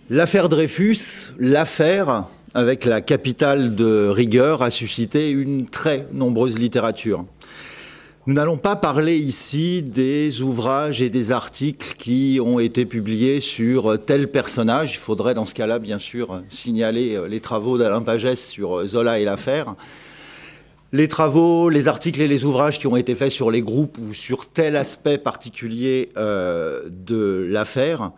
L'affaire Dreyfus, l'affaire avec la capitale de rigueur, a suscité une très nombreuse littérature. Nous n'allons pas parler ici des ouvrages et des articles qui ont été publiés sur tel personnage. Il faudrait dans ce cas-là, bien sûr, signaler les travaux d'Alain Pagès sur Zola et l'affaire. Les travaux, les articles et les ouvrages qui ont été faits sur les groupes ou sur tel aspect particulier de l'affaire,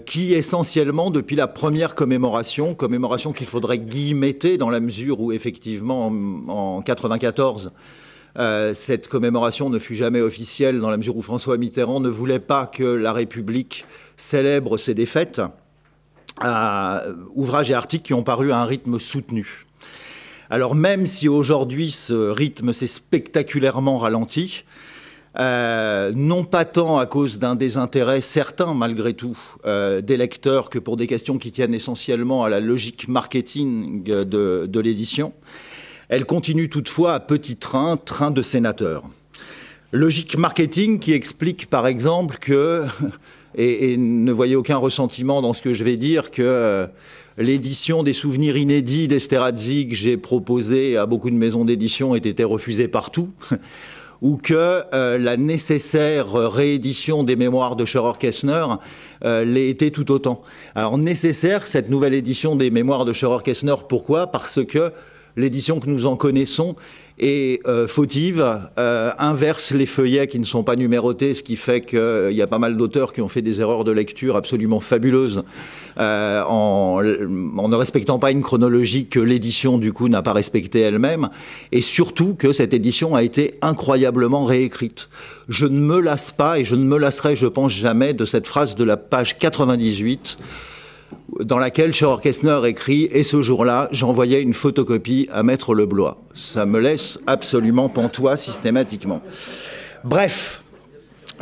qui essentiellement, depuis la première commémoration qu'il faudrait guillemetter dans la mesure où effectivement en 1994, cette commémoration ne fut jamais officielle dans la mesure où François Mitterrand ne voulait pas que la République célèbre ses défaites, ouvrages et articles qui ont paru à un rythme soutenu. Alors même si aujourd'hui ce rythme s'est spectaculairement ralenti, non pas tant à cause d'un désintérêt certain, malgré tout, des lecteurs que pour des questions qui tiennent essentiellement à la logique marketing de l'édition, elle continue toutefois à petit train de sénateur. Logique marketing qui explique par exemple que, et ne voyez aucun ressentiment dans ce que je vais dire, que l'édition des souvenirs inédits d'Esterházy que j'ai proposée à beaucoup de maisons d'édition ait été refusée partout, ou que la nécessaire réédition des mémoires de Scheurer-Kessner l'ait été tout autant. Alors nécessaire, cette nouvelle édition des mémoires de Scheurer-Kessner, pourquoi? Parce que l'édition que nous en connaissons est fautive, inverse les feuillets qui ne sont pas numérotés, ce qui fait qu'il y a pas mal d'auteurs qui ont fait des erreurs de lecture absolument fabuleuses en ne respectant pas une chronologie que l'édition, du coup, n'a pas respectée elle-même, et surtout que cette édition a été incroyablement réécrite. Je ne me lasse pas, et je ne me lasserai, je pense, jamais de cette phrase de la page 98, dans laquelle Scheurer-Kessner écrit « Et ce jour-là, j'envoyais une photocopie à Maître Leblois ». Ça me laisse absolument pantois systématiquement. Bref,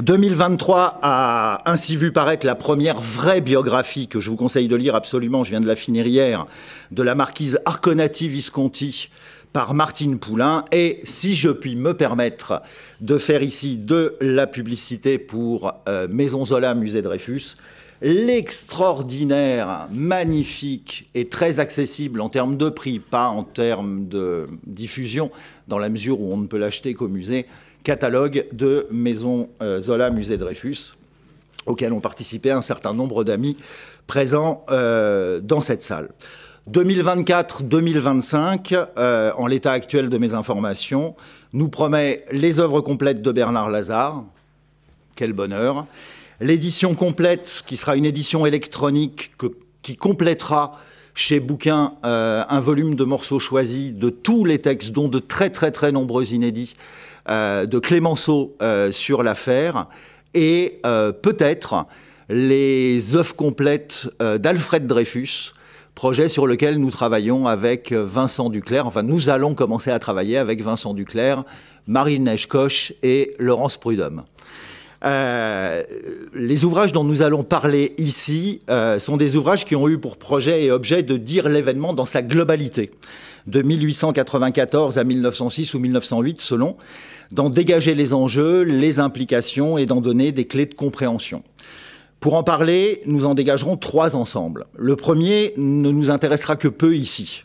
2023 a ainsi vu paraître la première vraie biographie que je vous conseille de lire absolument, je viens de la finir hier, de la marquise Arconati-Visconti par Martine Poulain. Et si je puis me permettre de faire ici de la publicité pour Maison Zola, Musée Dreyfus, l'extraordinaire, magnifique et très accessible en termes de prix, pas en termes de diffusion, dans la mesure où on ne peut l'acheter qu'au musée, catalogue de Maison Zola, Musée Dreyfus, auquel ont participé un certain nombre d'amis présents dans cette salle. 2024-2025, en l'état actuel de mes informations, nous promet les œuvres complètes de Bernard Lazare. Quel bonheur! L'édition complète, qui sera une édition électronique qui complétera chez Bouquin un volume de morceaux choisis de tous les textes, dont de très nombreux inédits, de Clémenceau sur l'affaire, et peut-être les œuvres complètes d'Alfred Dreyfus, projet sur lequel nous travaillons avec Vincent Duclerc. Enfin, nous allons commencer à travailler avec Vincent Duclerc, Marie-Neige Coche et Laurence Prudhomme. Les ouvrages dont nous allons parler ici sont des ouvrages qui ont eu pour projet et objet de dire l'événement dans sa globalité, de 1894 à 1906 ou 1908 selon, d'en dégager les enjeux, les implications et d'en donner des clés de compréhension. Pour en parler, nous en dégagerons trois ensembles. Le premier ne nous intéressera que peu ici.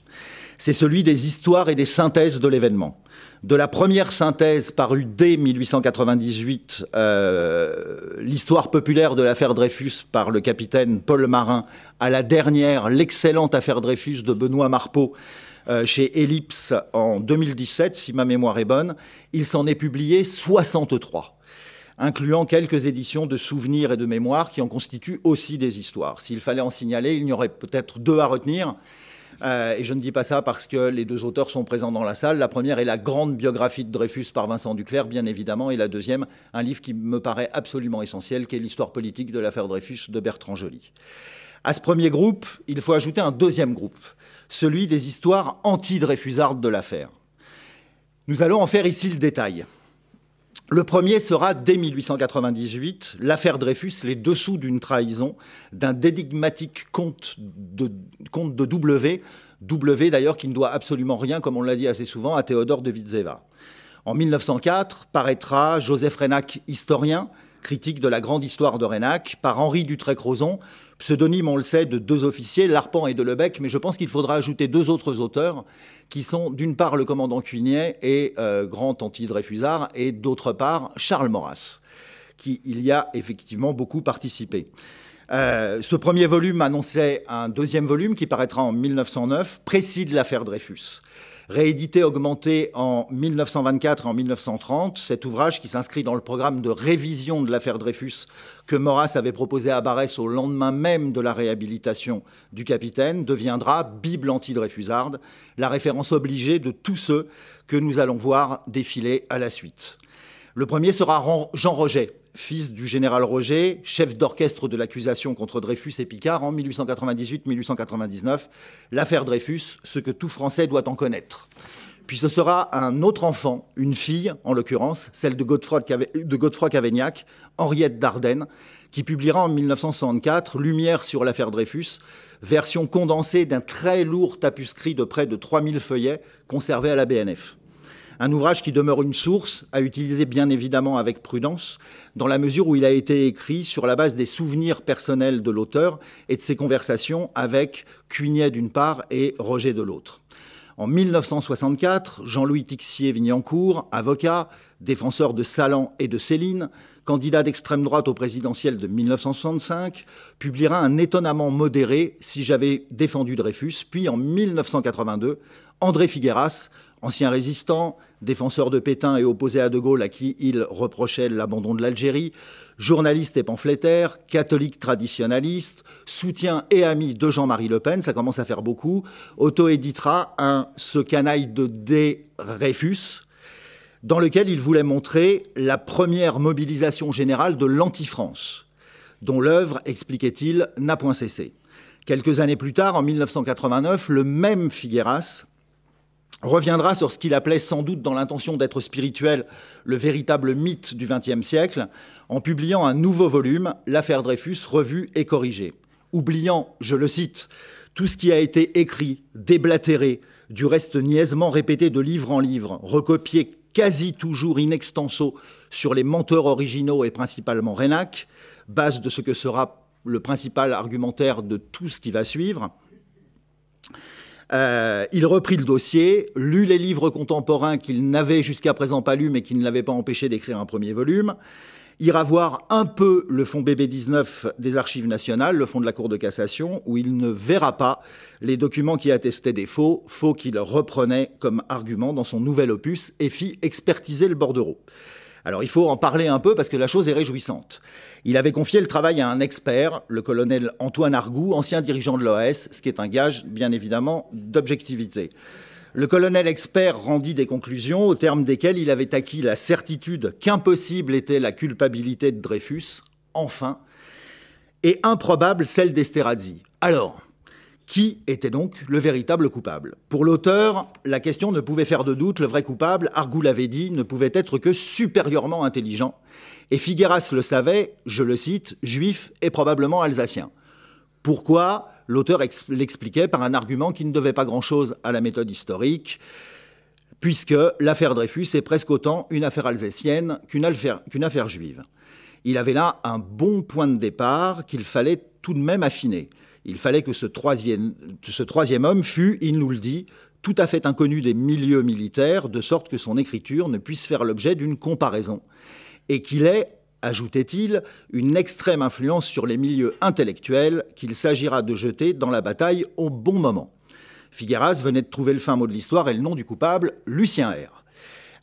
C'est celui des histoires et des synthèses de l'événement. De la première synthèse parue dès 1898, l'histoire populaire de l'affaire Dreyfus par le capitaine Paul Marin, à la dernière, l'excellente affaire Dreyfus de Benoît Marpeau, chez Ellipse en 2017, si ma mémoire est bonne, il s'en est publié 63, incluant quelques éditions de souvenirs et de mémoires qui en constituent aussi des histoires. S'il fallait en signaler, il y en aurait peut-être deux à retenir. Et je ne dis pas ça parce que les deux auteurs sont présents dans la salle. La première est la grande biographie de Dreyfus par Vincent Duclerc, bien évidemment, et la deuxième, un livre qui me paraît absolument essentiel, qui est l'histoire politique de l'affaire Dreyfus de Bertrand Joly. À ce premier groupe, il faut ajouter un deuxième groupe, celui des histoires anti-dreyfusardes de l'affaire. Nous allons en faire ici le détail. Le premier sera, dès 1898, l'affaire Dreyfus, les dessous d'une trahison, d'un énigmatique conte de W, d'ailleurs qui ne doit absolument rien, comme on l'a dit assez souvent, à Théodore de Witzéwa. En 1904 paraîtra Joseph Reinach, historien, critique de la grande histoire de Reynac, par Henri Dutrey-Crozon, pseudonyme, on le sait, de 2 officiers, Larpan et Delebecq, mais je pense qu'il faudra ajouter 2 autres auteurs, qui sont d'une part le commandant Cuignet et grand anti-Dreyfusard, et d'autre part Charles Maurras, qui il y a effectivement beaucoup participé. Ce premier volume annonçait un deuxième volume qui paraîtra en 1909, précis de l'affaire Dreyfus. Réédité, augmenté en 1924 et en 1930, cet ouvrage qui s'inscrit dans le programme de révision de l'affaire Dreyfus que Maurras avait proposé à Barrès au lendemain même de la réhabilitation du capitaine, deviendra Bible anti-Dreyfusarde, la référence obligée de tous ceux que nous allons voir défiler à la suite. Le premier sera Jean Roget, fils du général Roget, chef d'orchestre de l'accusation contre Dreyfus et Picard en 1898-1899. L'affaire Dreyfus, ce que tout Français doit en connaître. Puis ce sera un autre enfant, une fille en l'occurrence, celle de Godefroy Cavaignac, Henriette Dardenne, qui publiera en 1964 Lumière sur l'affaire Dreyfus, version condensée d'un très lourd tapuscrit de près de 3000 feuillets conservé à la BNF. Un ouvrage qui demeure une source, à utiliser bien évidemment avec prudence, dans la mesure où il a été écrit sur la base des souvenirs personnels de l'auteur et de ses conversations avec Cuignet d'une part et Roget de l'autre. En 1964, Jean-Louis Tixier-Vignancourt, avocat, défenseur de Salan et de Céline, candidat d'extrême droite au présidentiel de 1965, publiera un étonnamment modéré « Si j'avais défendu Dreyfus », puis en 1982, André Figueras, ancien résistant, défenseur de Pétain et opposé à De Gaulle à qui il reprochait l'abandon de l'Algérie, journaliste et pamphlétaire, catholique traditionnaliste, soutien et ami de Jean-Marie Le Pen, ça commence à faire beaucoup, auto-éditera un « Ce canaille de Dreyfus », dans lequel il voulait montrer la première mobilisation générale de l'anti-France, dont l'œuvre, expliquait-il, n'a point cessé. Quelques années plus tard, en 1989, le même Figueras reviendra sur ce qu'il appelait sans doute dans l'intention d'être spirituel le véritable mythe du XXe siècle, en publiant un nouveau volume, L'affaire Dreyfus, revue et corrigée. Oubliant, je le cite, tout ce qui a été écrit, déblatéré, du reste niaisement répété de livre en livre, recopié quasi toujours in extenso sur les menteurs originaux et principalement Reynac, base de ce que sera le principal argumentaire de tout ce qui va suivre. Il reprit le dossier, lut les livres contemporains qu'il n'avait jusqu'à présent pas lus mais qui ne l'avaient pas empêché d'écrire un premier volume, ira voir un peu le fonds BB19 des Archives nationales, le fonds de la Cour de cassation, où il ne verra pas les documents qui attestaient des faux, faux qu'il reprenait comme argument dans son nouvel opus et fit expertiser le bordereau. Alors il faut en parler un peu parce que la chose est réjouissante. Il avait confié le travail à un expert, le colonel Antoine Argout, ancien dirigeant de l'OAS, ce qui est un gage, bien évidemment, d'objectivité. Le colonel expert rendit des conclusions au terme desquelles il avait acquis la certitude qu'impossible était la culpabilité de Dreyfus, enfin, et improbable celle d'Esterhazy. Alors, qui était donc le véritable coupable? Pour l'auteur, la question ne pouvait faire de doute. Le vrai coupable, Argout l'avait dit, ne pouvait être que supérieurement intelligent. Et Figueras le savait, je le cite, juif et probablement alsacien. Pourquoi? L'auteur l'expliquait par un argument qui ne devait pas grand-chose à la méthode historique, puisque l'affaire Dreyfus est presque autant une affaire alsacienne qu'une affaire juive. Il avait là un bon point de départ qu'il fallait tout de même affiner. Il fallait que ce troisième homme fût, il nous le dit, tout à fait inconnu des milieux militaires, de sorte que son écriture ne puisse faire l'objet d'une comparaison, et qu'il ait, ajoutait-il, une extrême influence sur les milieux intellectuels qu'il s'agira de jeter dans la bataille au bon moment. Figueras venait de trouver le fin mot de l'histoire et le nom du coupable, Lucien R.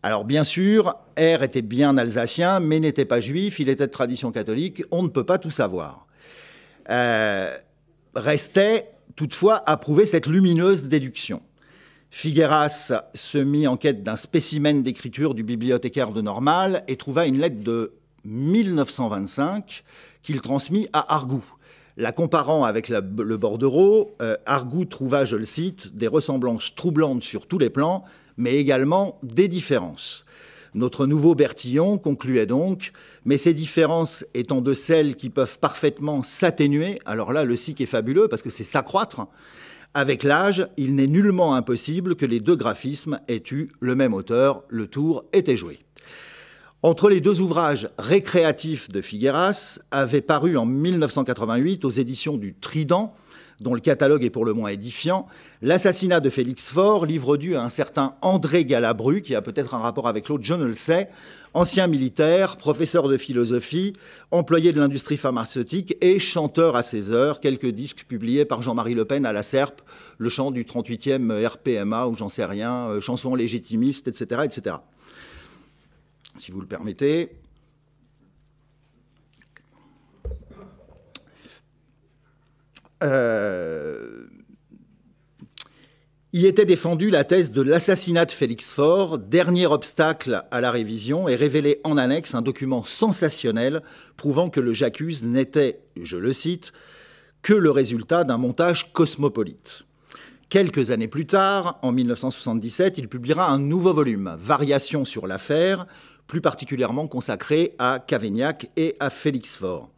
Alors bien sûr, R était bien alsacien, mais n'était pas juif, il était de tradition catholique, on ne peut pas tout savoir. Restait toutefois à prouver cette lumineuse déduction. Figueras se mit en quête d'un spécimen d'écriture du bibliothécaire de Normal et trouva une lettre de 1925 qu'il transmit à Argout. La comparant avec le bordereau, Argout trouva, je le cite, des ressemblances troublantes sur tous les plans, mais également des différences. Notre nouveau Bertillon concluait donc, mais ces différences étant de celles qui peuvent parfaitement s'atténuer, alors là, le sic est fabuleux parce que c'est s'accroître, avec l'âge, il n'est nullement impossible que les deux graphismes aient eu le même auteur, le tour était joué. Entre les deux ouvrages récréatifs de Figueras avaient paru en 1988 aux éditions du Trident, dont le catalogue est pour le moins édifiant, L'assassinat de Félix Faure, livre dû à un certain André Galabru, qui a peut-être un rapport avec l'autre, je ne le sais, ancien militaire, professeur de philosophie, employé de l'industrie pharmaceutique et chanteur à ses heures, quelques disques publiés par Jean-Marie Le Pen à la Serpe, le chant du 38e RPMA, ou j'en sais rien, chansons légitimistes, etc., etc. Si vous le permettez. Y était défendue la thèse de l'assassinat de Félix Faure, dernier obstacle à la révision, et révélé en annexe un document sensationnel prouvant que le J'accuse n'était, je le cite, que le résultat d'un montage cosmopolite. Quelques années plus tard, en 1977, il publiera un nouveau volume, Variations sur l'affaire, plus particulièrement consacré à Cavaignac et à Félix Faure.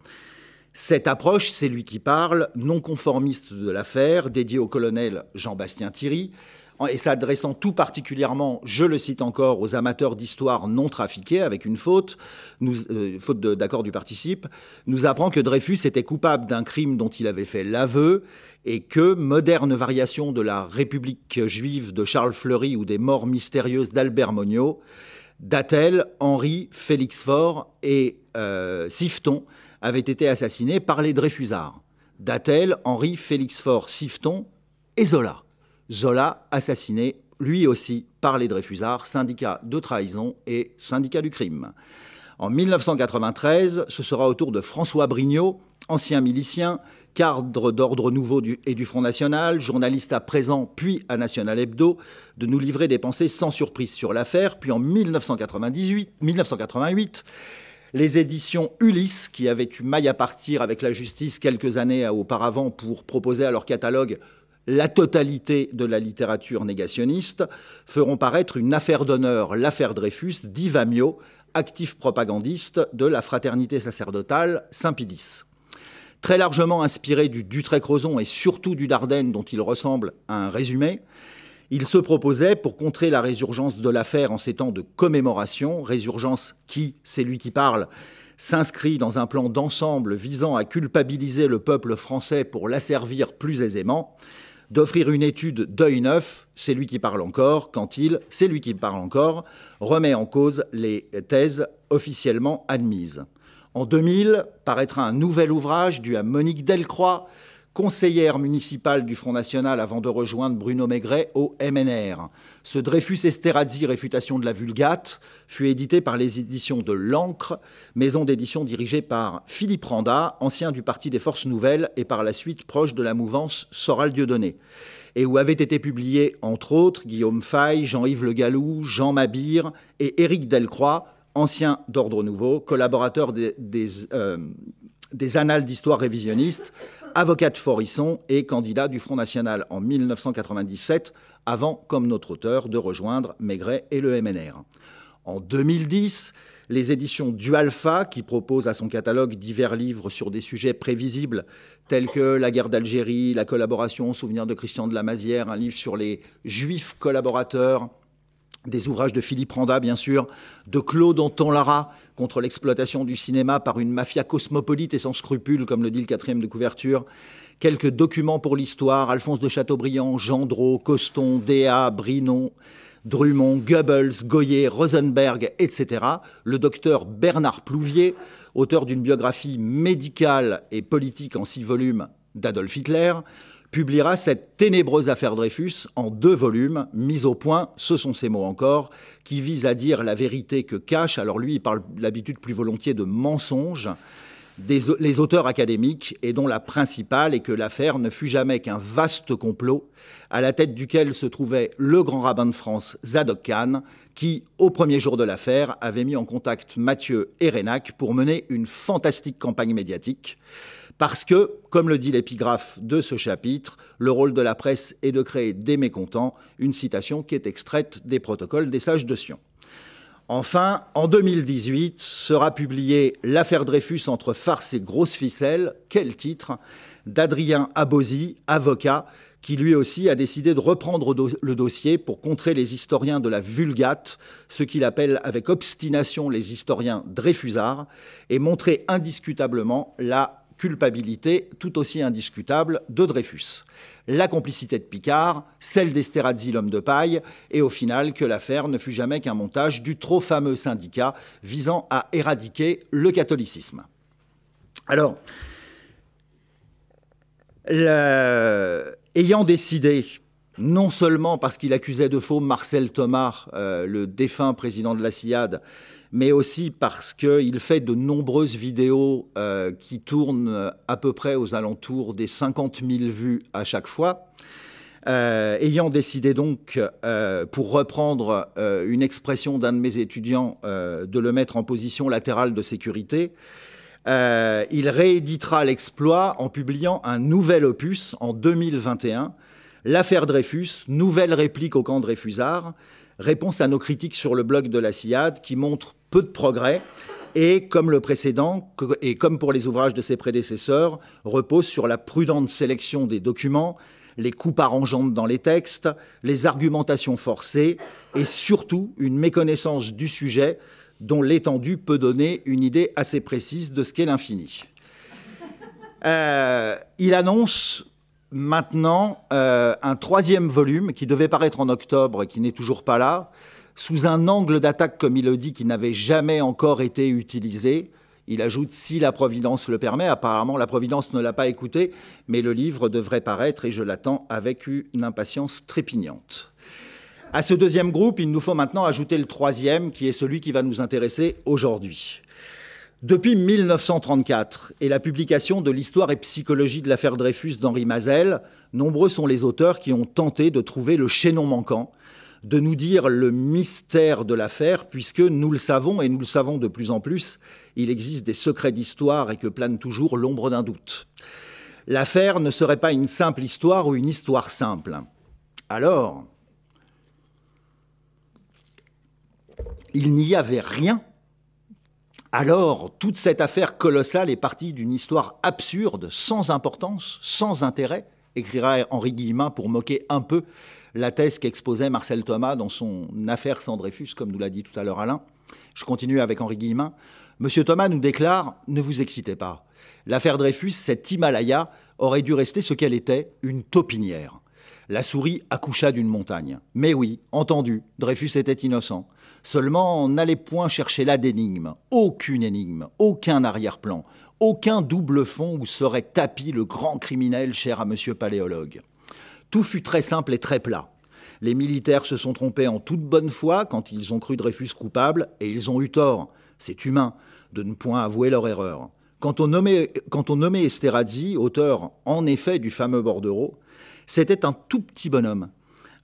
Cette approche, c'est lui qui parle, non conformiste de l'affaire, dédiée au colonel Jean-Bastien Thierry, et s'adressant tout particulièrement, je le cite encore, aux amateurs d'histoire non trafiqués, avec une faute d'accord du participe, nous apprend que Dreyfus était coupable d'un crime dont il avait fait l'aveu, et que, moderne variation de la République juive de Charles Fleury ou des morts mystérieuses d'Albert Monniot, Datel, Henri, Félix Faure et Siffeton avaient été assassinés par les Dreyfusards. Datel, Henri, Félix Faure, Siffeton et Zola. Zola assassiné, lui aussi, par les Dreyfusards, syndicat de trahison et syndicat du crime. En 1993, ce sera au tour de François Brignot, ancien milicien, cadre d'Ordre Nouveau et du Front National, journaliste à Présent puis à National Hebdo, de nous livrer des pensées sans surprise sur l'affaire. Puis en 1988, les éditions Ulysse, qui avaient eu maille à partir avec la justice quelques années auparavant pour proposer à leur catalogue la totalité de la littérature négationniste, feront paraître une affaire d'honneur, l'affaire Dreyfus, d'Yves Amyot, actif propagandiste de la fraternité sacerdotale Saint-Pie-X. Très largement inspiré du Dutrec-Rozon et surtout du Dardenne, dont il ressemble à un résumé, il se proposait, pour contrer la résurgence de l'affaire en ces temps de commémoration, résurgence qui, c'est lui qui parle, s'inscrit dans un plan d'ensemble visant à culpabiliser le peuple français pour l'asservir plus aisément, d'offrir une étude d'œil neuf, c'est lui qui parle encore, quand il, c'est lui qui parle encore, remet en cause les thèses officiellement admises. En 2000, paraîtra un nouvel ouvrage dû à Monique Delcroix, conseillère municipale du Front National avant de rejoindre Bruno Maigret au MNR. Ce Dreyfus Esterhazy, réfutation de la Vulgate, fut édité par les éditions de l'Ancre, maison d'édition dirigée par Philippe Randa, ancien du Parti des Forces Nouvelles et par la suite proche de la mouvance Soral-Dieudonné, et où avaient été publiés, entre autres, Guillaume Faye, Jean-Yves Le Gallou, Jean Mabire et Éric Delcroix, ancien d'Ordre Nouveau, collaborateur des Annales d'histoire révisionnistes, avocat de Forisson et candidat du Front National en 1997, avant, comme notre auteur, de rejoindre Maigret et le MNR. En 2010, les éditions du Alpha, qui proposent à son catalogue divers livres sur des sujets prévisibles tels que la guerre d'Algérie, la collaboration au souvenir de Christian de la Mazière, un livre sur les juifs collaborateurs, des ouvrages de Philippe Randa, bien sûr, de Claude Anton-Lara, contre l'exploitation du cinéma par une mafia cosmopolite et sans scrupules, comme le dit le 4e de couverture, quelques documents pour l'histoire, Alphonse de Chateaubriand, Gendreau, Coston, Déa, Brinon, Drummond, Goebbels, Goyer, Rosenberg, etc. Le docteur Bernard Plouvier, auteur d'une biographie médicale et politique en 6 volumes d'Adolf Hitler, publiera cette ténébreuse affaire Dreyfus en 2 volumes, mis au point, ce sont ses mots encore, qui visent à dire la vérité que cachent, alors lui il parle d'habitude plus volontiers de mensonges, les auteurs académiques, et dont la principale est que l'affaire ne fut jamais qu'un vaste complot, à la tête duquel se trouvait le grand rabbin de France, Zadok Khan, qui, au premier jour de l'affaire, avait mis en contact Mathieu et Reynac pour mener une fantastique campagne médiatique. Parce que, comme le dit l'épigraphe de ce chapitre, le rôle de la presse est de créer des mécontents, une citation qui est extraite des protocoles des sages de Sion. Enfin, en 2018, sera publiée L'affaire Dreyfus entre farce et grosse ficelle. Quel titre! d'Adrien Abosi, avocat, qui lui aussi a décidé de reprendre le dossier pour contrer les historiens de la Vulgate, ce qu'il appelle avec obstination les historiens dreyfusards, et montrer indiscutablement la culpabilité tout aussi indiscutable de Dreyfus. La complicité de Picard, celle d'Esterhazy, l'homme de paille, et au final que l'affaire ne fut jamais qu'un montage du trop fameux syndicat visant à éradiquer le catholicisme. Alors, ayant décidé, non seulement parce qu'il accusait de faux Marcel Thomas, le défunt président de la CIAD, mais aussi parce qu'il fait de nombreuses vidéos qui tournent à peu près aux alentours des 50 000 vues à chaque fois. Ayant décidé donc, pour reprendre une expression d'un de mes étudiants, de le mettre en position latérale de sécurité, il rééditera l'exploit en publiant un nouvel opus en 2021, L'affaire Dreyfus, nouvelle réplique au camp Dreyfusard, réponse à nos critiques sur le blog de la CIAD qui montre peu de progrès et, comme le précédent, et comme pour les ouvrages de ses prédécesseurs, repose sur la prudente sélection des documents, les coupes arrangeantes dans les textes, les argumentations forcées et surtout une méconnaissance du sujet dont l'étendue peut donner une idée assez précise de ce qu'est l'infini. Il annonce maintenant un troisième volume qui devait paraître en octobre et qui n'est toujours pas là, sous un angle d'attaque, comme il le dit, qui n'avait jamais encore été utilisé. Il ajoute « si la Providence le permet ». Apparemment, la Providence ne l'a pas écouté, mais le livre devrait paraître et je l'attends avec une impatience trépignante. À ce deuxième groupe, il nous faut maintenant ajouter le troisième, qui est celui qui va nous intéresser aujourd'hui. Depuis 1934 et la publication de l'Histoire et psychologie de l'affaire Dreyfus d'Henri Mazel, nombreux sont les auteurs qui ont tenté de trouver le chaînon manquant, de nous dire le mystère de l'affaire, puisque nous le savons, et nous le savons de plus en plus, il existe des secrets d'histoire et que plane toujours l'ombre d'un doute. L'affaire ne serait pas une simple histoire ou une histoire simple. Alors, il n'y avait rien. Alors, toute cette affaire colossale est partie d'une histoire absurde, sans importance, sans intérêt, écrira Henri Guillemin pour moquer un peu la thèse qu'exposait Marcel Thomas dans son affaire sans Dreyfus, comme nous l'a dit tout à l'heure Alain. Je continue avec Henri Guillemin. Monsieur Thomas nous déclare « Ne vous excitez pas. L'affaire Dreyfus, cet Himalaya, aurait dû rester ce qu'elle était, une taupinière. La souris accoucha d'une montagne. Mais oui, entendu, Dreyfus était innocent. Seulement, n'allez point chercher là d'énigme, aucune énigme, aucun arrière-plan, aucun double fond où serait tapi le grand criminel cher à monsieur Paléologue. Tout fut très simple et très plat. Les militaires se sont trompés en toute bonne foi quand ils ont cru Dreyfus coupable, et ils ont eu tort, c'est humain, de ne point avouer leur erreur. Quand on nommait Esterhazy, auteur en effet du fameux bordereau, c'était un tout petit bonhomme,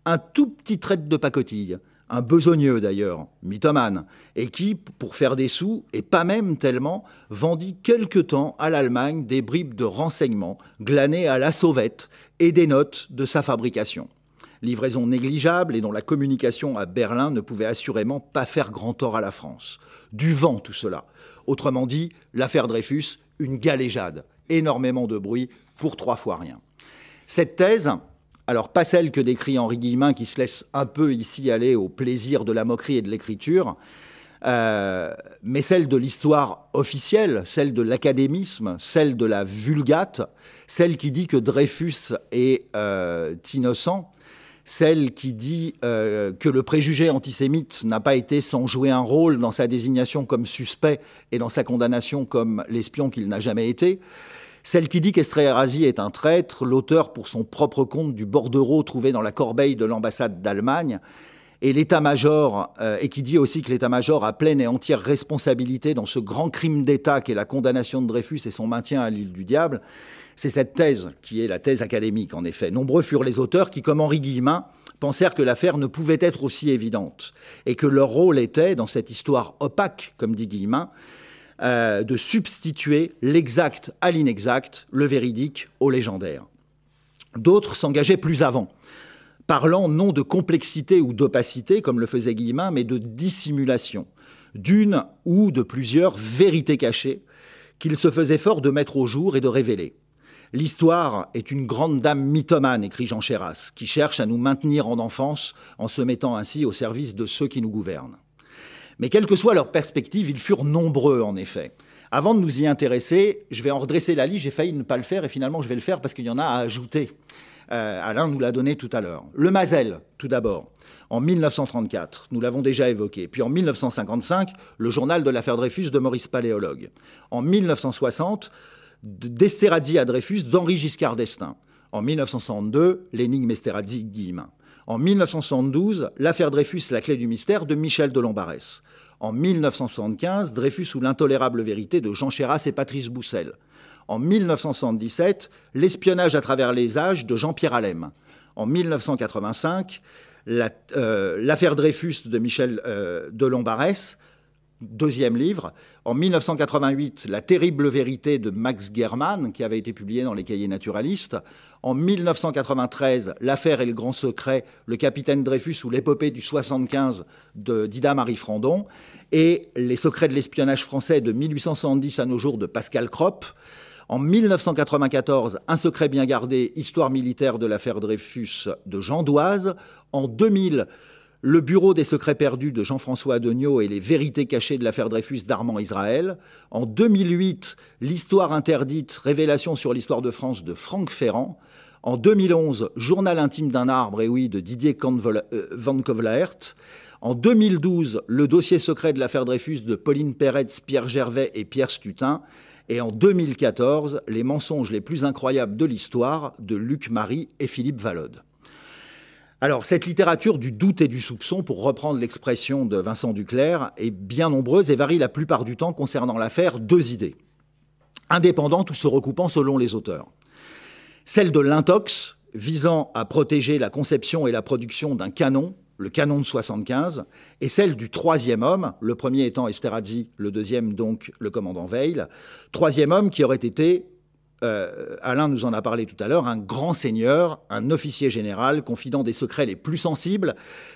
un tout petit traître de pacotille, un besogneux d'ailleurs, mythomane, et qui, pour faire des sous, et pas même tellement, vendit quelque temps à l'Allemagne des bribes de renseignements glanés à la sauvette et des notes de sa fabrication. Livraison négligeable et dont la communication à Berlin ne pouvait assurément pas faire grand tort à la France. Du vent tout cela. Autrement dit, l'affaire Dreyfus, une galéjade, énormément de bruit pour 3 fois rien. Cette thèse, alors pas celle que décrit Henri Guillemin, qui se laisse un peu ici aller au plaisir de la moquerie et de l'écriture, mais celle de l'histoire officielle, celle de l'académisme, celle de la Vulgate, celle qui dit que Dreyfus est innocent, celle qui dit que le préjugé antisémite n'a pas été sans jouer un rôle dans sa désignation comme suspect et dans sa condamnation comme l'espion qu'il n'a jamais été, celle qui dit qu'Esterhazy est un traître, l'auteur pour son propre compte du bordereau trouvé dans la corbeille de l'ambassade d'Allemagne, et l'état-major, et qui dit aussi que l'état-major a pleine et entière responsabilité dans ce grand crime d'État qu'est la condamnation de Dreyfus et son maintien à l'île du diable. C'est cette thèse qui est la thèse académique, en effet. Nombreux furent les auteurs qui, comme Henri Guillemin, pensèrent que l'affaire ne pouvait être aussi évidente et que leur rôle était, dans cette histoire opaque, comme dit Guillemin, de substituer l'exact à l'inexact, le véridique au légendaire. D'autres s'engageaient plus avant, parlant non de complexité ou d'opacité, comme le faisait Guillemin, mais de dissimulation, d'une ou de plusieurs vérités cachées qu'il se faisait fort de mettre au jour et de révéler. L'histoire est une grande dame mythomane, écrit Jean Chéras, qui cherche à nous maintenir en enfance en se mettant ainsi au service de ceux qui nous gouvernent. Mais quelle que soit leur perspective, ils furent nombreux en effet. Avant de nous y intéresser, je vais en redresser la liste, j'ai failli ne pas le faire et finalement je vais le faire parce qu'il y en a à ajouter. Alain nous l'a donné tout à l'heure. Le Mazel, tout d'abord, en 1934, nous l'avons déjà évoqué. Puis en 1955, le journal de l'affaire Dreyfus de Maurice Paléologue. En 1960, d'Esterhazy à Dreyfus d'Henri Giscard d'Estaing. En 1962, l'énigme Esterhazy-Guillemin. En 1972, l'affaire Dreyfus, la clé du mystère de Michel de Lambarès. En 1975, Dreyfus ou l'intolérable vérité de Jean Chéras et Patrice Boussel. En 1977, l'espionnage à travers les âges de Jean-Pierre Allem. En 1985, l'affaire Dreyfus de Michel de Lambarès, deuxième livre. En 1988, La terrible vérité de Max Germann, qui avait été publié dans les Cahiers naturalistes. En 1993, L'affaire et le grand secret, le capitaine Dreyfus ou l'épopée du 75 de d'Ida-Marie Frandon. Et Les secrets de l'espionnage français de 1870 à nos jours de Pascal Cropp. En 1994, Un secret bien gardé, histoire militaire de l'affaire Dreyfus de Jean Doise. En 2000, Le bureau des secrets perdus de Jean-François Adoniot et les vérités cachées de l'affaire Dreyfus d'Armand Israël. En 2008, L'histoire interdite, révélation sur l'histoire de France de Franck Ferrand. En 2011, Journal intime d'un arbre, et oui, de Didier van Kovlaert. En 2012, Le dossier secret de l'affaire Dreyfus de Pauline Peretz, Pierre Gervais et Pierre Stutin. Et en 2014, Les mensonges les plus incroyables de l'histoire de Luc Marie et Philippe Valode. Alors, cette littérature du doute et du soupçon, pour reprendre l'expression de Vincent Duclerc, est bien nombreuse et varie la plupart du temps concernant l'affaire deux idées, indépendantes ou se recoupant selon les auteurs. Celle de l'intox, visant à protéger la conception et la production d'un canon, le canon de 75, et celle du troisième homme, le premier étant Esterhazy, le deuxième donc le commandant Veil, troisième homme qui aurait été, Alain nous en a parlé tout à l'heure, un grand seigneur, un officier général, confident des secrets les plus sensibles,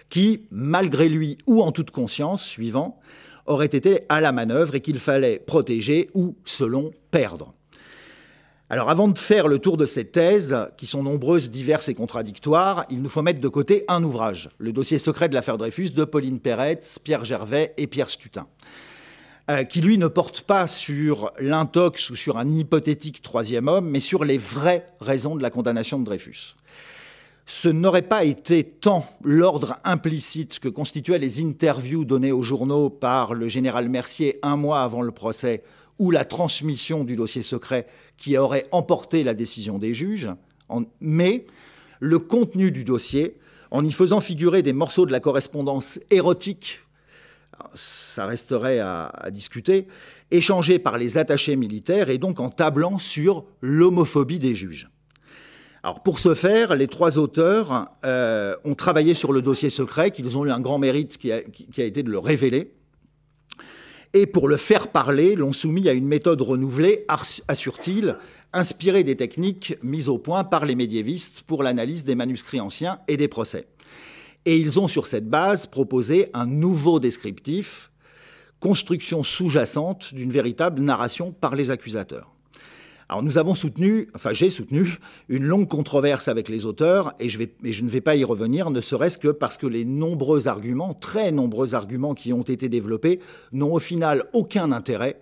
qui, malgré lui ou en toute conscience, suivant, aurait été à la manœuvre et qu'il fallait protéger ou, selon, perdre. Alors, avant de faire le tour de ces thèses, qui sont nombreuses, diverses et contradictoires, il nous faut mettre de côté un ouvrage, Le dossier secret de l'affaire Dreyfus de Pauline Peretz, Pierre Gervais et Pierre Stutin, qui, lui, ne porte pas sur l'intox ou sur un hypothétique troisième homme, mais sur les vraies raisons de la condamnation de Dreyfus. Ce n'aurait pas été tant l'ordre implicite que constituaient les interviews données aux journaux par le général Mercier un mois avant le procès, ou la transmission du dossier secret qui aurait emporté la décision des juges, mais le contenu du dossier, en y faisant figurer des morceaux de la correspondance érotique, ça resterait à discuter, échangés par les attachés militaires et donc en tablant sur l'homophobie des juges. Alors pour ce faire, les trois auteurs ont travaillé sur le dossier secret, qu'ils ont eu un grand mérite qui a été de le révéler, et pour le faire parler, l'ont soumis à une méthode renouvelée, assure-t-il, inspirée des techniques mises au point par les médiévistes pour l'analyse des manuscrits anciens et des procès. Et ils ont sur cette base proposé un nouveau descriptif, construction sous-jacente d'une véritable narration par les accusateurs. Alors nous avons j'ai soutenu une longue controverse avec les auteurs, et je ne vais pas y revenir, ne serait-ce que parce que les nombreux arguments, très nombreux arguments qui ont été développés, n'ont au final aucun intérêt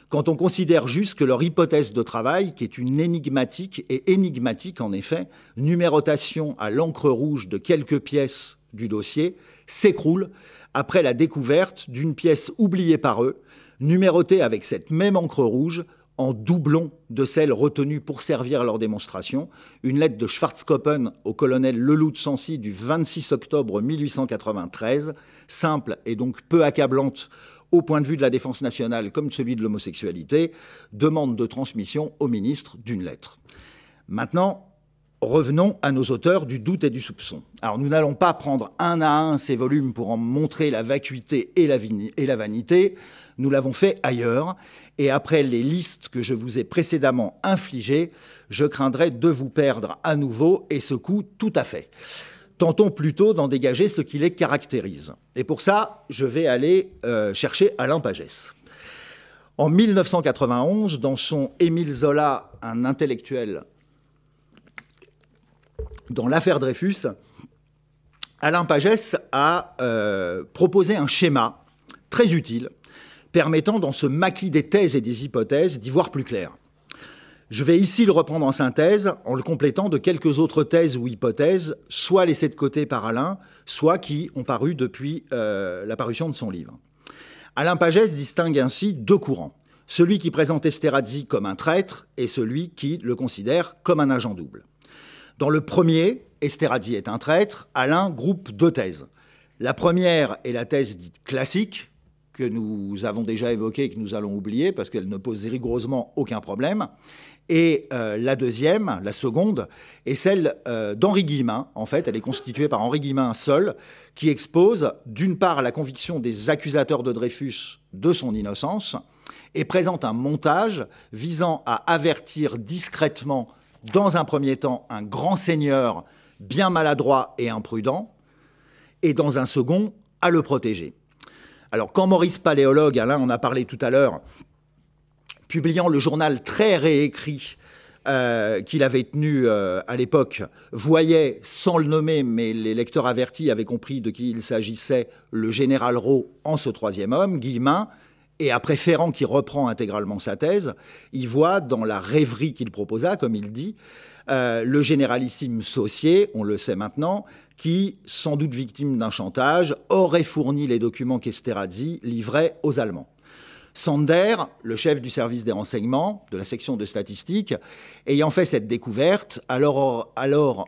quand on considère juste que leur hypothèse de travail, qui est une énigmatique en effet, numérotation à l'encre rouge de quelques pièces du dossier, s'écroule après la découverte d'une pièce oubliée par eux, numérotée avec cette même encre rouge, en doublon de celle retenue pour servir leur démonstration, une lettre de Schwarzkoppen au colonel Leloup de Sancy du 26 octobre 1893, simple et donc peu accablante au point de vue de la défense nationale comme celui de l'homosexualité, demande de transmission au ministre d'une lettre. Maintenant, revenons à nos auteurs du doute et du soupçon. Alors nous n'allons pas prendre un à un ces volumes pour en montrer la vacuité et la vanité, nous l'avons fait ailleurs, et après les listes que je vous ai précédemment infligées, je craindrais de vous perdre à nouveau, et ce coup tout à fait. Tentons plutôt d'en dégager ce qui les caractérise. Et pour ça, je vais aller chercher Alain Pagès. En 1991, dans son Émile Zola, un intellectuel Dans l'affaire Dreyfus, Alain Pagès a proposé un schéma très utile permettant, dans ce maquis des thèses et des hypothèses, d'y voir plus clair. Je vais ici le reprendre en synthèse, en le complétant de quelques autres thèses ou hypothèses, soit laissées de côté par Alain, soit qui ont paru depuis la parution de son livre. Alain Pagès distingue ainsi deux courants. Celui qui présente Esterhazy comme un traître et celui qui le considère comme un agent double. Dans le premier, Esterhazy est un traître, Alain groupe deux thèses. La première est la thèse dite classique, que nous avons déjà évoquée et que nous allons oublier parce qu'elle ne pose rigoureusement aucun problème. Et la deuxième, la seconde, est celle d'Henri Guillemin. En fait, elle est constituée par Henri Guillemin seul, qui expose d'une part la conviction des accusateurs de Dreyfus de son innocence et présente un montage visant à avertir discrètement, dans un premier temps, un grand seigneur bien maladroit et imprudent, et dans un second, à le protéger. Alors, quand Maurice Paléologue, Alain en a parlé tout à l'heure, publiant le journal très réécrit qu'il avait tenu à l'époque, voyait, sans le nommer, mais les lecteurs avertis avaient compris de qui il s'agissait, le général Rau en ce troisième homme, Guillemin, et après Ferrand qui reprend intégralement sa thèse, il voit dans la rêverie qu'il proposa, comme il dit, le généralissime Saussier, on le sait maintenant, qui, sans doute victime d'un chantage, aurait fourni les documents qu'Esterhazy livrait aux Allemands. Sander, le chef du service des renseignements, de la section de statistiques, ayant fait cette découverte, alors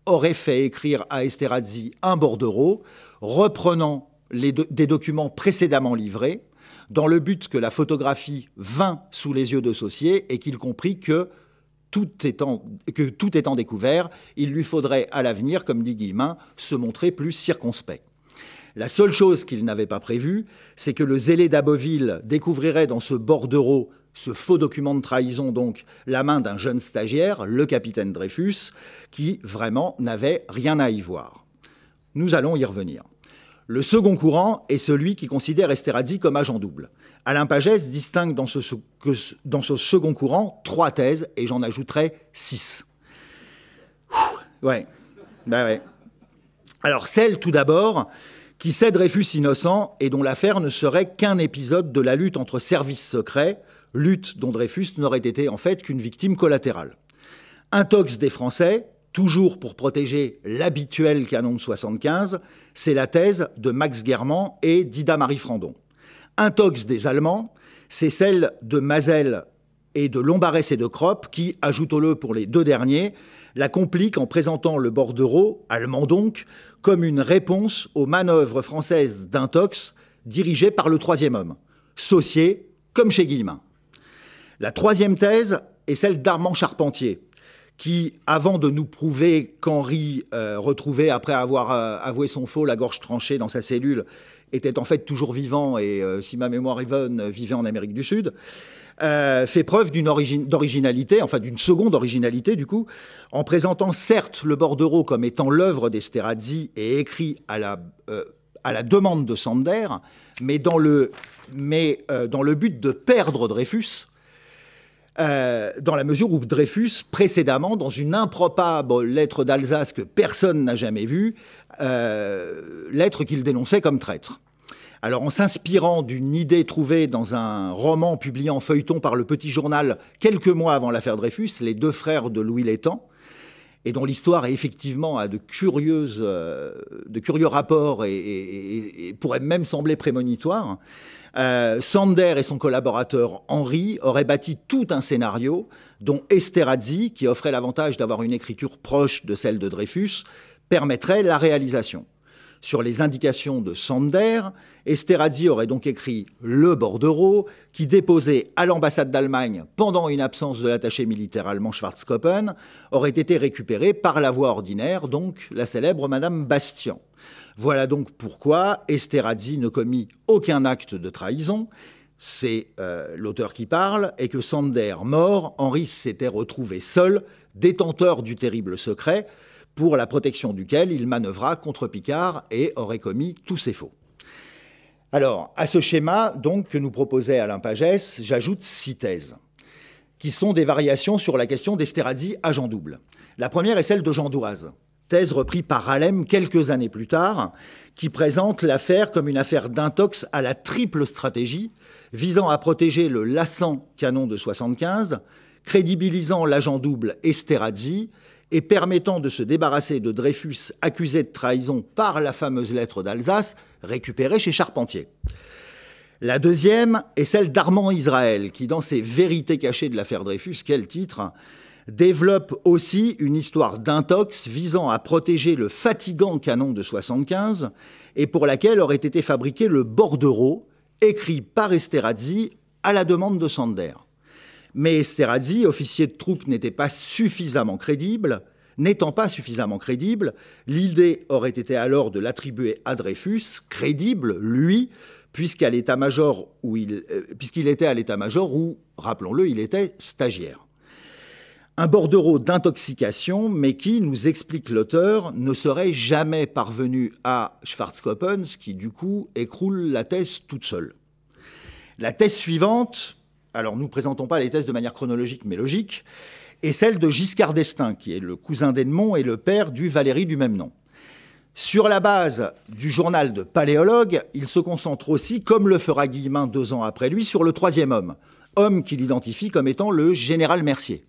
aurait fait écrire à Esterhazy un bordereau reprenant des documents précédemment livrés, dans le but que la photographie vint sous les yeux de Saussier et qu'il comprit que tout étant découvert, il lui faudrait à l'avenir, comme dit Guillemin, se montrer plus circonspect. La seule chose qu'il n'avait pas prévue, c'est que le zélé d'Aboville découvrirait dans ce bordereau, ce faux document de trahison donc, la main d'un jeune stagiaire, le capitaine Dreyfus, qui vraiment n'avait rien à y voir. Nous allons y revenir. Le second courant est celui qui considère Esterhazy comme agent double. Alain Pagès distingue dans ce second courant 3 thèses, et j'en ajouterai 6. Ouais. Alors celle, tout d'abord, qui sait Dreyfus innocent et dont l'affaire ne serait qu'un épisode de la lutte entre services secrets, lutte dont Dreyfus n'aurait été en fait qu'une victime collatérale. Intox des Français, toujours pour protéger l'habituel canon de 75, c'est la thèse de Max Guermann et d'Ida-Marie Frandon. Intox des Allemands, c'est celle de Mazel et de Lombarès et de Kropp qui, ajoutons-le pour les deux derniers, la compliquent en présentant le bordereau, allemand donc, comme une réponse aux manœuvres françaises d'Intox dirigées par le troisième homme, Saussier, comme chez Guillemin. La troisième thèse est celle d'Armand Charpentier, qui, avant de nous prouver qu'Henri, retrouvé après avoir avoué son faux, la gorge tranchée dans sa cellule, était en fait toujours vivant et, si ma mémoire est bonne, vivait en Amérique du Sud, fait preuve d'originalité, enfin d'une seconde originalité du coup, en présentant certes le bordereau comme étant l'œuvre d'Esterhazy et écrit à la demande de Sander, mais dans le but de perdre Dreyfus, dans la mesure où Dreyfus, précédemment, dans une improbable lettre d'Alsace que personne n'a jamais vue, lettre qu'il dénonçait comme traître. Alors, en s'inspirant d'une idée trouvée dans un roman publié en feuilleton par le Petit Journal quelques mois avant l'affaire Dreyfus, Les deux frères de Louis Létang, et dont l'histoire effectivement a de curieux rapports et pourrait même sembler prémonitoire, Sander et son collaborateur Henri auraient bâti tout un scénario dont Esterhazy, qui offrait l'avantage d'avoir une écriture proche de celle de Dreyfus, permettrait la réalisation. Sur les indications de Sander, Esterhazy aurait donc écrit le bordereau qui, déposé à l'ambassade d'Allemagne pendant une absence de l'attaché militaire allemand Schwarzkoppen, aurait été récupéré par la voie ordinaire, donc la célèbre Madame Bastian. Voilà donc pourquoi Esterhazy ne commit aucun acte de trahison, c'est l'auteur qui parle, et que Sander mort, Henri s'était retrouvé seul, détenteur du terrible secret, pour la protection duquel il manœuvra contre Picard et aurait commis tous ses faux. Alors, à ce schéma donc, que nous proposait Alain Pagès, j'ajoute 6 thèses, qui sont des variations sur la question d'Esterhazy agent double. La première est celle de Jean Doise, thèse reprise par Alem quelques années plus tard, qui présente l'affaire comme une affaire d'intox à la triple stratégie, visant à protéger le lassant canon de 75, crédibilisant l'agent double Esterhazy et permettant de se débarrasser de Dreyfus accusé de trahison par la fameuse lettre d'Alsace récupérée chez Charpentier. La deuxième est celle d'Armand Israël, qui, dans ses Vérités cachées de l'affaire Dreyfus, quel titre, développe aussi une histoire d'intox visant à protéger le fatigant canon de 75 et pour laquelle aurait été fabriqué le bordereau, écrit par Esterhazy à la demande de Sander. Mais Esterhazy, officier de troupe, n'étant pas suffisamment crédible, l'idée aurait été alors de l'attribuer à Dreyfus, crédible, lui, puisqu'il était à l'état-major où, rappelons-le, il était stagiaire. Un bordereau d'intoxication, mais qui, nous explique l'auteur, ne serait jamais parvenu à Schwarzkoppen, qui du coup écroule la thèse toute seule. La thèse suivante, alors nous ne présentons pas les thèses de manière chronologique mais logique, est celle de Giscard d'Estaing, qui est le cousin d'Edmond et le père du Valéry du même nom. Sur la base du journal de paléologue, il se concentre aussi, comme le fera Guillemin 2 ans après lui, sur le troisième homme qu'il identifie comme étant le général Mercier.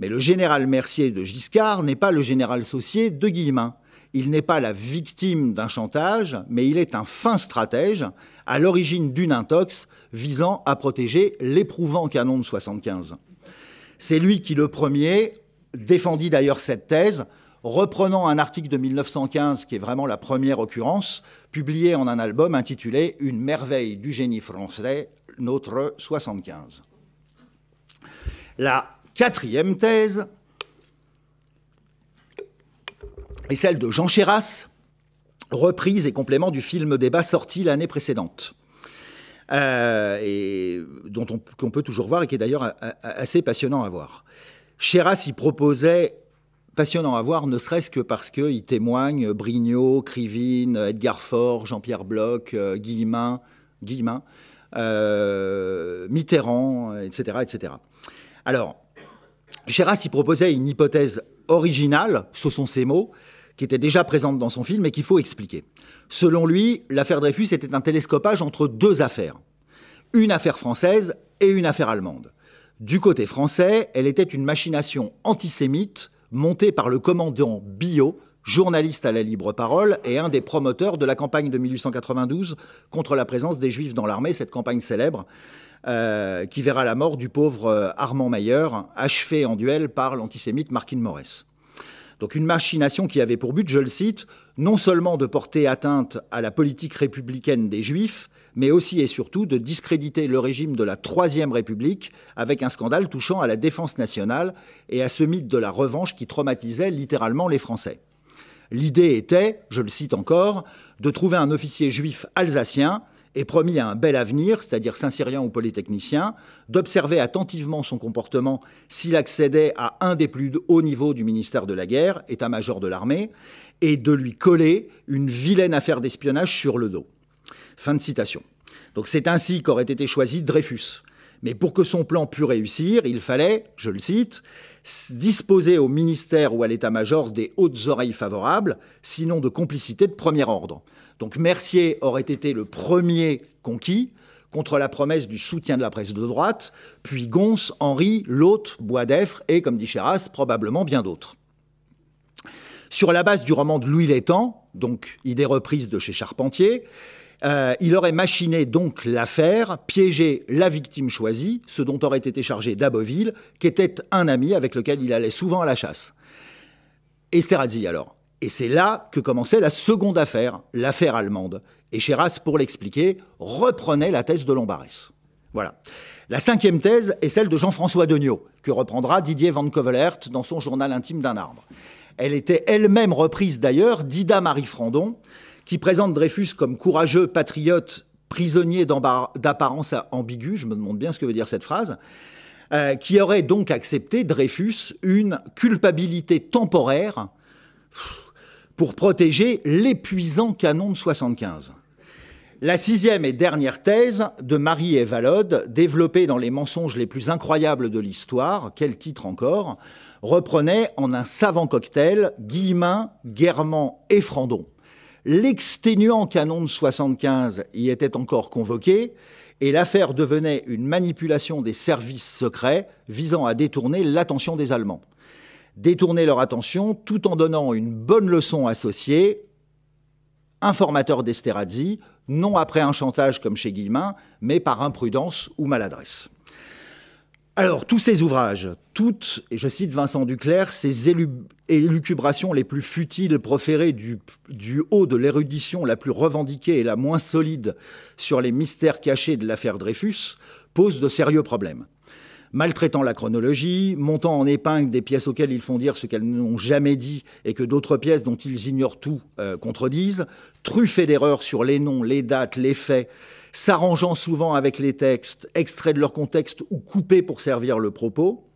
Mais le général Mercier de Giscard n'est pas le général Saussier de Guillemin. Il n'est pas la victime d'un chantage, mais il est un fin stratège à l'origine d'une intox visant à protéger l'éprouvant canon de 75. C'est lui qui, le premier, défendit d'ailleurs cette thèse, reprenant un article de 1915, qui est vraiment la première occurrence, publié en un album intitulé « Une merveille du génie français, notre 75 ». La quatrième thèse est celle de Jean Chéras, reprise et complément du film débat sorti l'année précédente, et qu'on peut toujours voir et qui est d'ailleurs assez passionnant à voir. Chéras y proposait, passionnant à voir, ne serait-ce que parce qu'il témoigne Brignot, Krivine, Edgar Faure, Jean-Pierre Bloch, Guillemin, Mitterrand, etc., etc. Alors, Chéras y proposait une hypothèse originale, ce sont ses mots, qui était déjà présente dans son film et qu'il faut expliquer. Selon lui, l'affaire Dreyfus était un télescopage entre deux affaires, une affaire française et une affaire allemande. Du côté français, elle était une machination antisémite montée par le commandant Biot, journaliste à la Libre Parole et un des promoteurs de la campagne de 1892 contre la présence des Juifs dans l'armée, cette campagne célèbre, qui verra la mort du pauvre Armand Meyer, achevé en duel par l'antisémite Markin Morès. Donc une machination qui avait pour but, je le cite, non seulement de porter atteinte à la politique républicaine des Juifs, mais aussi et surtout de discréditer le régime de la Troisième République avec un scandale touchant à la défense nationale et à ce mythe de la revanche qui traumatisait littéralement les Français. L'idée était, je le cite encore, de trouver un officier juif alsacien et promis à un bel avenir, c'est-à-dire Saint-Cyrien ou polytechnicien, d'observer attentivement son comportement s'il accédait à un des plus hauts niveaux du ministère de la Guerre, état-major de l'armée, et de lui coller une vilaine affaire d'espionnage sur le dos. Fin de citation. Donc c'est ainsi qu'aurait été choisi Dreyfus. Mais pour que son plan pût réussir, il fallait, je le cite, disposer au ministère ou à l'état-major des hautes oreilles favorables, sinon de complicité de premier ordre. Donc Mercier aurait été le premier conquis contre la promesse du soutien de la presse de droite, puis Gons, Henry, Laute, Boisdeffre et, comme dit Chéras, probablement bien d'autres. Sur la base du roman de Louis Létang, donc idée reprise de chez Charpentier, il aurait machiné donc l'affaire, piégé la victime choisie, ce dont aurait été chargé d'Aboville, qui était un ami avec lequel il allait souvent à la chasse. Esterhazy alors. Et c'est là que commençait la seconde affaire, l'affaire allemande. Et Chéras, pour l'expliquer, reprenait la thèse de Lombarès. Voilà. La cinquième thèse est celle de Jean-François Degnaud, que reprendra Didier Van Covelert dans son journal intime d'un arbre. Elle était elle-même reprise d'ailleurs d'Ida Marie Frandon, qui présente Dreyfus comme courageux patriote, prisonnier d'apparence ambiguë, je me demande bien ce que veut dire cette phrase, qui aurait donc accepté, Dreyfus, une culpabilité temporaire pour protéger l'épuisant canon de 75. La sixième et dernière thèse de Marie et Valode, développée dans les mensonges les plus incroyables de l'histoire, quel titre encore, reprenait en un savant cocktail Guillemin, Guermann et Frandon. L'exténuant canon de 75 y était encore convoqué et l'affaire devenait une manipulation des services secrets visant à détourner l'attention des Allemands. Détourner leur attention tout en donnant une bonne leçon associée, informateur d'Esterhazy, non après un chantage comme chez Guillemin, mais par imprudence ou maladresse. Alors, tous ces ouvrages, toutes, et je cite Vincent Duclerc, ces élucubrations les plus futiles proférées du haut de l'érudition la plus revendiquée et la moins solide sur les mystères cachés de l'affaire Dreyfus, posent de sérieux problèmes. Maltraitant la chronologie, montant en épingle des pièces auxquelles ils font dire ce qu'elles n'ont jamais dit et que d'autres pièces dont ils ignorent tout contredisent, truffés d'erreurs sur les noms, les dates, les faits, s'arrangeant souvent avec les textes, extraits de leur contexte ou coupés pour servir le propos,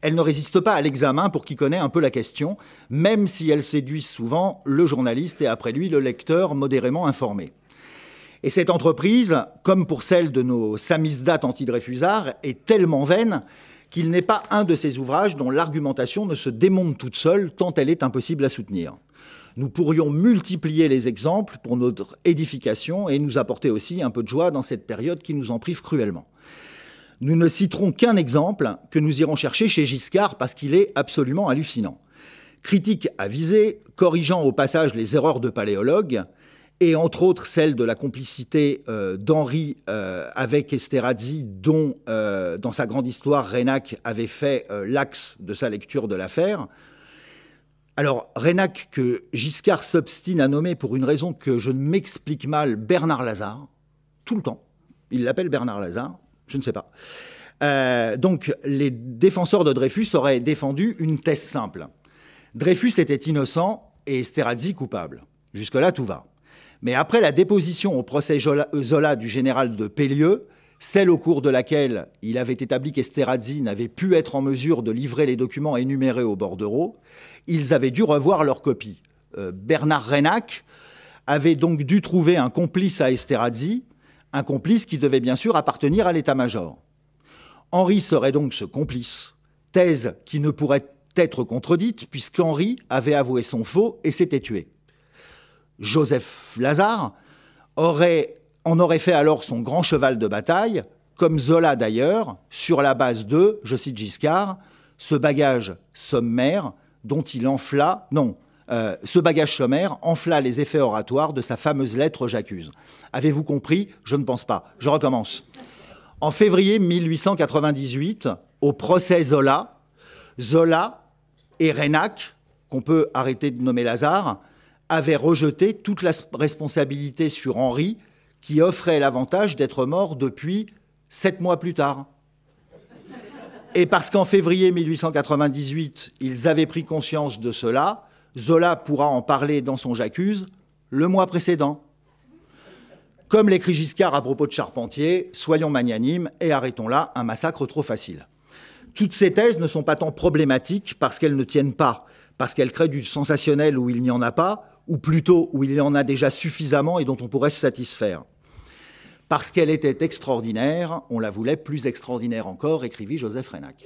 elles ne résistent pas à l'examen pour qui connaît un peu la question, même si elles séduisent souvent le journaliste et après lui le lecteur modérément informé. Et cette entreprise, comme pour celle de nos samizdates anti-Dreyfusards, est tellement vaine qu'il n'est pas un de ces ouvrages dont l'argumentation ne se démonte toute seule tant elle est impossible à soutenir. Nous pourrions multiplier les exemples pour notre édification et nous apporter aussi un peu de joie dans cette période qui nous en prive cruellement. Nous ne citerons qu'un exemple que nous irons chercher chez Giscard parce qu'il est absolument hallucinant. Critique avisé, corrigeant au passage les erreurs de paléologue, et entre autres celle de la complicité d'Henri avec Esterhazy, dont, dans sa grande histoire, Reynac avait fait l'axe de sa lecture de l'affaire. Alors, Reynac, que Giscard s'obstine à nommer pour une raison que je ne m'explique mal, Bernard Lazare, tout le temps. Il l'appelle Bernard Lazare, je ne sais pas. Donc, les défenseurs de Dreyfus auraient défendu une thèse simple. Dreyfus était innocent et Esterhazy coupable. Jusque-là, tout va. Mais après la déposition au procès Zola du général de Pellieux, celle au cours de laquelle il avait établi qu'Esterhazy n'avait pu être en mesure de livrer les documents énumérés au bordereau, ils avaient dû revoir leur copie. Bernard Reynac avait donc dû trouver un complice à Esterhazy, un complice qui devait bien sûr appartenir à l'état-major. Henri serait donc ce complice, thèse qui ne pourrait être contredite puisqu'Henri avait avoué son faux et s'était tué. Joseph Lazare en aurait fait alors son grand cheval de bataille, comme Zola d'ailleurs, sur la base de, je cite Giscard, ce bagage sommaire dont il ce bagage sommaire enfla les effets oratoires de sa fameuse lettre J'accuse. Avez-vous compris? Je ne pense pas. Je recommence. En février 1898, au procès Zola, Zola et Reynac, qu'on peut arrêter de nommer Lazare, avaient rejeté toute la responsabilité sur Henri, qui offrait l'avantage d'être mort depuis 7 mois plus tard. Et parce qu'en février 1898, ils avaient pris conscience de cela, Zola pourra en parler dans son J'accuse le mois précédent. Comme l'écrit Giscard à propos de Charpentier, soyons magnanimes et arrêtons là un massacre trop facile. Toutes ces thèses ne sont pas tant problématiques parce qu'elles ne tiennent pas, parce qu'elles créent du sensationnel où il n'y en a pas, ou plutôt où il y en a déjà suffisamment et dont on pourrait se satisfaire. Parce qu'elle était extraordinaire, on la voulait plus extraordinaire encore, écrivit Joseph Reynac.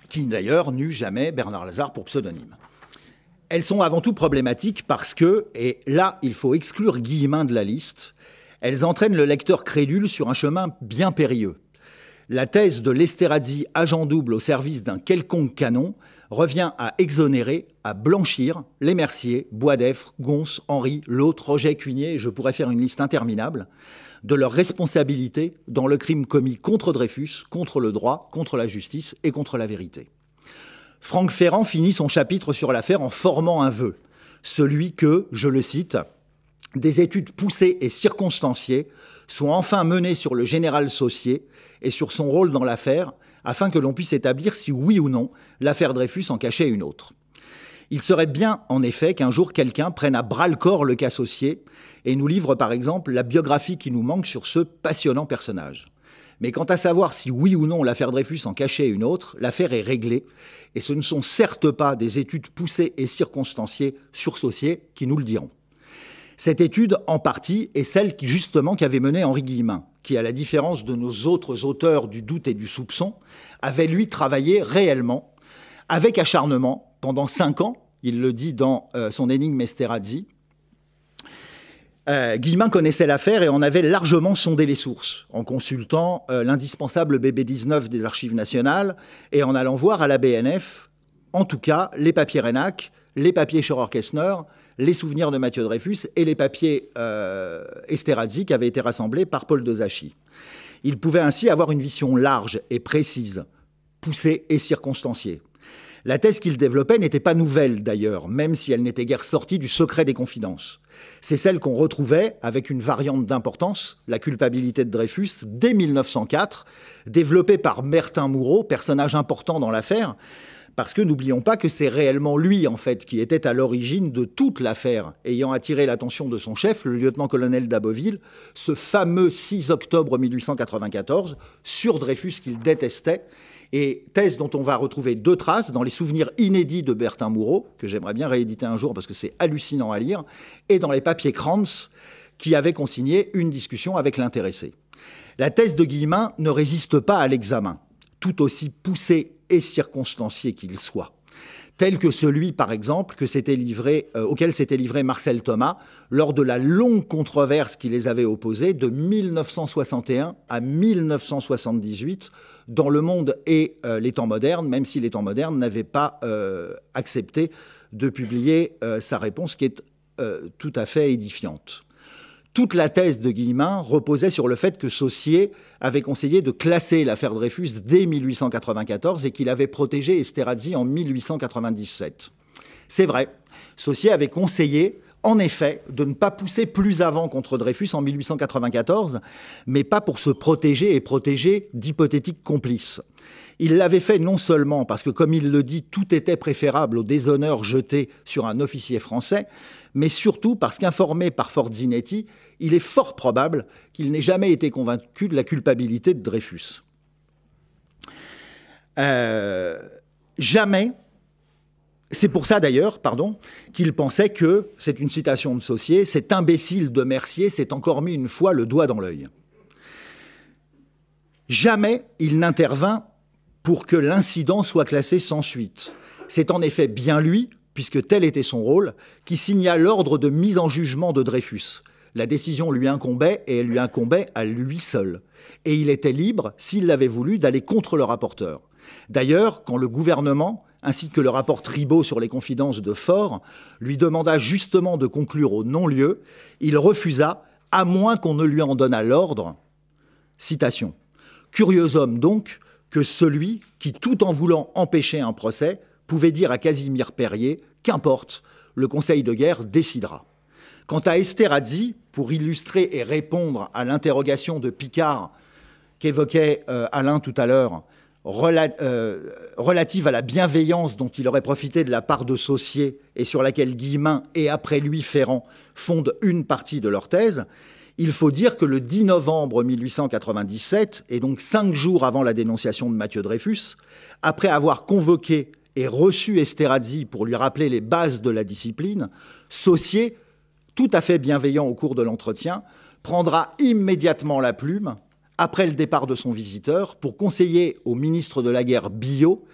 Qui d'ailleurs n'eut jamais Bernard Lazare pour pseudonyme. Elles sont avant tout problématiques parce que, et là il faut exclure Guillemin de la liste, elles entraînent le lecteur crédule sur un chemin bien périlleux. La thèse de l'Esterhazy agent double au service d'un quelconque canon revient à exonérer, à blanchir les Mercier, Boisdeffre, Gons, Henri, L'Hôte, Roget, Cuigné, et je pourrais faire une liste interminable, de leur responsabilité dans le crime commis contre Dreyfus, contre le droit, contre la justice et contre la vérité. Franck Ferrand finit son chapitre sur l'affaire en formant un vœu, celui que, je le cite, « des études poussées et circonstanciées soient enfin menées sur le général Saussier et sur son rôle dans l'affaire, afin que l'on puisse établir si oui ou non l'affaire Dreyfus en cachait une autre. Il serait bien, en effet, qu'un jour quelqu'un prenne à bras-le-corps le cas Saussier et nous livre par exemple la biographie qui nous manque sur ce passionnant personnage. Mais quant à savoir si oui ou non l'affaire Dreyfus en cachait une autre, l'affaire est réglée, et ce ne sont certes pas des études poussées et circonstanciées sur Saussier qui nous le diront. Cette étude, en partie, est celle qui avait mené Henri Guillemin, qui, à la différence de nos autres auteurs du doute et du soupçon, avait, lui, travaillé réellement, avec acharnement, pendant 5 ans, il le dit dans son énigme Esterhazy. Guillemin connaissait l'affaire et en avait largement sondé les sources, en consultant l'indispensable BB19 des Archives nationales et en allant voir à la BNF, en tout cas, les papiers Reinach, les papiers Scheurer-Kessner, les souvenirs de Mathieu Dreyfus et les papiers Esterhazy qui avaient été rassemblés par Paul de Zachy. Il pouvait ainsi avoir une vision large et précise, poussée et circonstanciée. La thèse qu'il développait n'était pas nouvelle d'ailleurs, même si elle n'était guère sortie du secret des confidences. C'est celle qu'on retrouvait, avec une variante d'importance, la culpabilité de Dreyfus, dès 1904, développée par Bertin Moureau, personnage important dans l'affaire, parce que n'oublions pas que c'est réellement lui, en fait, qui était à l'origine de toute l'affaire, ayant attiré l'attention de son chef, le lieutenant-colonel d'Aboville, ce fameux 6 octobre 1894, sur Dreyfus qu'il détestait, et thèse dont on va retrouver 2 traces dans les souvenirs inédits de Bertin Moureau, que j'aimerais bien rééditer un jour parce que c'est hallucinant à lire, et dans les papiers Krantz, qui avait consigné une discussion avec l'intéressé. La thèse de Guillemin ne résiste pas à l'examen, tout aussi poussé et circonstancié qu'il soit, tel que celui, par exemple, auquel s'était livré Marcel Thomas lors de la longue controverse qui les avait opposés de 1961 à 1978 dans Le Monde et Les Temps modernes, même si Les Temps modernes n'avaient pas accepté de publier sa réponse, qui est tout à fait édifiante. Toute la thèse de Guillemin reposait sur le fait que Saussier avait conseillé de classer l'affaire Dreyfus dès 1894 et qu'il avait protégé Esterhazy en 1897. C'est vrai, Saussier avait conseillé, en effet, de ne pas pousser plus avant contre Dreyfus en 1894, mais pas pour se protéger et protéger d'hypothétiques complices. Il l'avait fait non seulement parce que, comme il le dit, tout était préférable au déshonneur jeté sur un officier français, mais surtout parce qu'informé par Forzinetti, il est fort probable qu'il n'ait jamais été convaincu de la culpabilité de Dreyfus. Jamais, c'est pour ça d'ailleurs, qu'il pensait que, c'est une citation de Saussier, cet imbécile de Mercier s'est encore mis une fois le doigt dans l'œil. Jamais il n'intervint pour que l'incident soit classé sans suite. C'est en effet bien lui, puisque tel était son rôle, qui signa l'ordre de mise en jugement de Dreyfus. La décision lui incombait, et elle lui incombait à lui seul. Et il était libre, s'il l'avait voulu, d'aller contre le rapporteur. D'ailleurs, quand le gouvernement, ainsi que le rapport Tribault sur les confidences de Faure, lui demanda justement de conclure au non-lieu, il refusa, à moins qu'on ne lui en donnât l'ordre. Citation. Curieux homme donc, que celui qui, tout en voulant empêcher un procès, pouvait dire à Casimir Périer « Qu'importe, le Conseil de guerre décidera ». Quant à Esterhazy, pour illustrer et répondre à l'interrogation de Picard qu'évoquait Alain tout à l'heure, relative à la bienveillance dont il aurait profité de la part de Saussier et sur laquelle Guillemin et après lui Ferrand fondent une partie de leur thèse, il faut dire que le 10 novembre 1897, et donc 5 jours avant la dénonciation de Mathieu Dreyfus, après avoir convoqué et reçu Esterhazy pour lui rappeler les bases de la discipline, Saussier, tout à fait bienveillant au cours de l'entretien, prendra immédiatement la plume, après le départ de son visiteur, pour conseiller au ministre de la Guerre Biot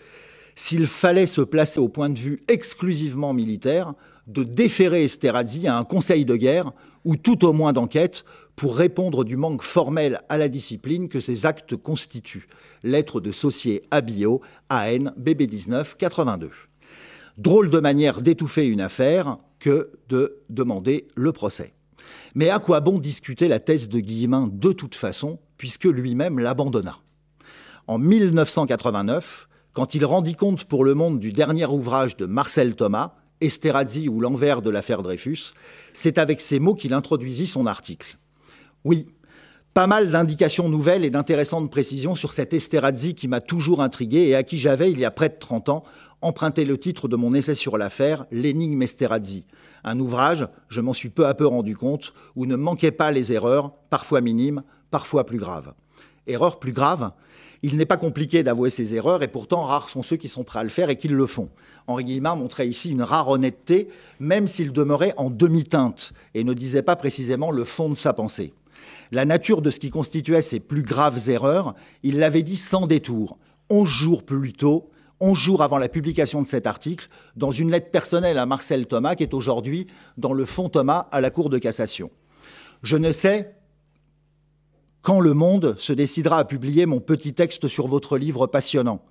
s'il fallait se placer au point de vue exclusivement militaire, de déférer Esterhazy à un conseil de guerre ou tout au moins d'enquête pour répondre du manque formel à la discipline que ces actes constituent. Lettre de Saussier à Biot, AN, BB19, 82. Drôle de manière d'étouffer une affaire que de demander le procès. Mais à quoi bon discuter la thèse de Guillemin de toute façon, puisque lui-même l'abandonna. En 1989, quand il rendit compte pour Le Monde du dernier ouvrage de Marcel Thomas, Esterhazy ou l'envers de l'affaire Dreyfus, c'est avec ces mots qu'il introduisit son article. Oui, pas mal d'indications nouvelles et d'intéressantes précisions sur cet Esterhazy qui m'a toujours intrigué et à qui j'avais, il y a près de 30 ans, emprunté le titre de mon essai sur l'affaire, L'énigme Esterhazy. Un ouvrage, je m'en suis peu à peu rendu compte, où ne manquaient pas les erreurs, parfois minimes, parfois plus graves. Erreur plus grave, il n'est pas compliqué d'avouer ses erreurs, et pourtant rares sont ceux qui sont prêts à le faire et qui le font. Henri Guillemard montrait ici une rare honnêteté, même s'il demeurait en demi-teinte et ne disait pas précisément le fond de sa pensée. La nature de ce qui constituait ses plus graves erreurs, il l'avait dit sans détour, 11 jours plus tôt, 11 jours avant la publication de cet article, dans une lettre personnelle à Marcel Thomas, qui est aujourd'hui dans le fonds Thomas à la Cour de cassation. Je ne sais quand le Monde se décidera à publier mon petit texte sur votre livre passionnant.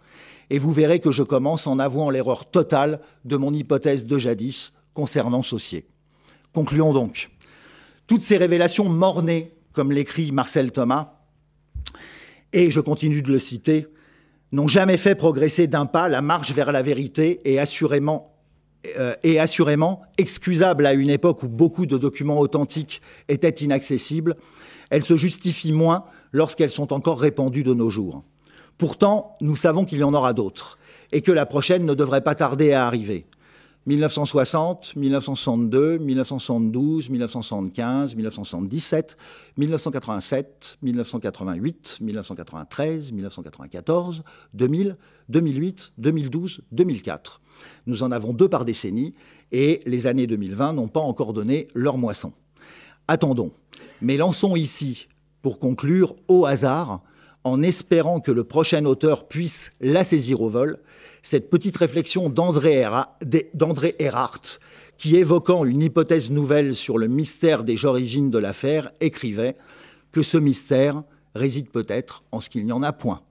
Et vous verrez que je commence en avouant l'erreur totale de mon hypothèse de jadis concernant Saussier. Concluons donc. Toutes ces révélations mornées, comme l'écrit Marcel Thomas, et je continue de le citer, n'ont jamais fait progresser d'un pas la marche vers la vérité et assurément excusable à une époque où beaucoup de documents authentiques étaient inaccessibles. Elles se justifient moins lorsqu'elles sont encore répandues de nos jours. Pourtant, nous savons qu'il y en aura d'autres et que la prochaine ne devrait pas tarder à arriver. 1960, 1962, 1972, 1975, 1977, 1987, 1988, 1993, 1994, 2000, 2008, 2012, 2004. Nous en avons 2 par décennie et les années 2020 n'ont pas encore donné leur moisson. Attendons, mais lançons ici, pour conclure, au hasard, en espérant que le prochain auteur puisse la saisir au vol, cette petite réflexion d'André Erhardt, qui, évoquant une hypothèse nouvelle sur le mystère des origines de l'affaire, écrivait que ce mystère réside peut-être en ce qu'il n'y en a point.